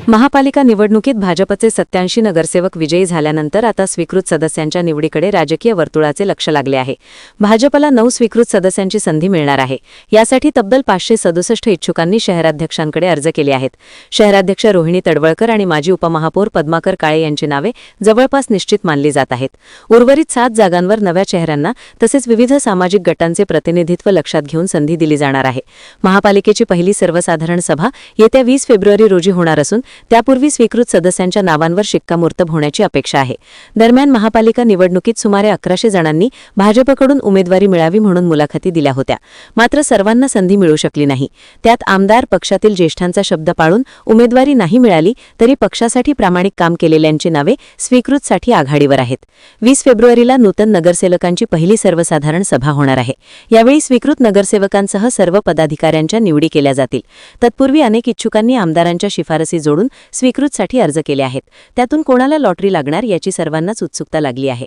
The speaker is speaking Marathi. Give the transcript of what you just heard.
महापालिका निवडणुकीत भाजपचे 87 नगरसेवक विजयी झाल्यानंतर आता स्वीकृत सदस्यांच्या निवडीकडे राजकीय वर्तुळाचे लक्ष लागले आहे. भाजपला 9 स्वीकृत सदस्यांची संधी मिळणार आहे. यासाठी तब्बल 567 इच्छुकांनी शहराध्यक्षांकडे अर्ज केले आहेत. शहराध्यक्ष रोहिणी तडवळकर आणि माजी उपमहापौर पद्माकर काळे यांची नावे जवळपास निश्चित मानली जात आहेत. उर्वरित 7 जागांवर नव्या चेहऱ्यांना तसेच विविध सामाजिक गटांचे प्रतिनिधित्व लक्षात घेऊन संधी दिली जाणार आहे. महापालिकेची पहिली सर्वसाधारण सभा येत्या 20 फेब्रुवारी रोजी होणार असून त्यापूर्वी स्वीकृत सदस्यांच्या नावांवर शिक्कामोर्तब होण्याची अपेक्षा आहे. दरम्यान महापालिका निवडणुकीत सुमारे 1100 जणांनी भाजपकडून उमेदवारी मिळावी म्हणून मुलाखती दिल्या होत्या. मात्र सर्वांना संधी मिळू शकली नाही. त्यात आमदार पक्षातील ज्येष्ठांचा शब्द पाळून उमेदवारी नाही मिळाली तरी पक्षासाठी प्रामाणिक काम केलेल्यांची नावे स्वीकृतसाठी आघाडीवर आहेत. 20 फेब्रुवारीला नूतन नगरसेवकांची पहिली सर्वसाधारण सभा होणार आहे. यावेळी स्वीकृत नगरसेवकांसह सर्व पदाधिकाऱ्यांच्या निवडी केल्या जातील. तत्पूर्वी अनेक इच्छुकांनी आमदारांच्या शिफारसी जोडून स्वीकृतसाठी अर्ज केले आहेत. त्यातून कोणाला लॉटरी लागणार याची सर्वांनाच उत्सुकता लागली आहे.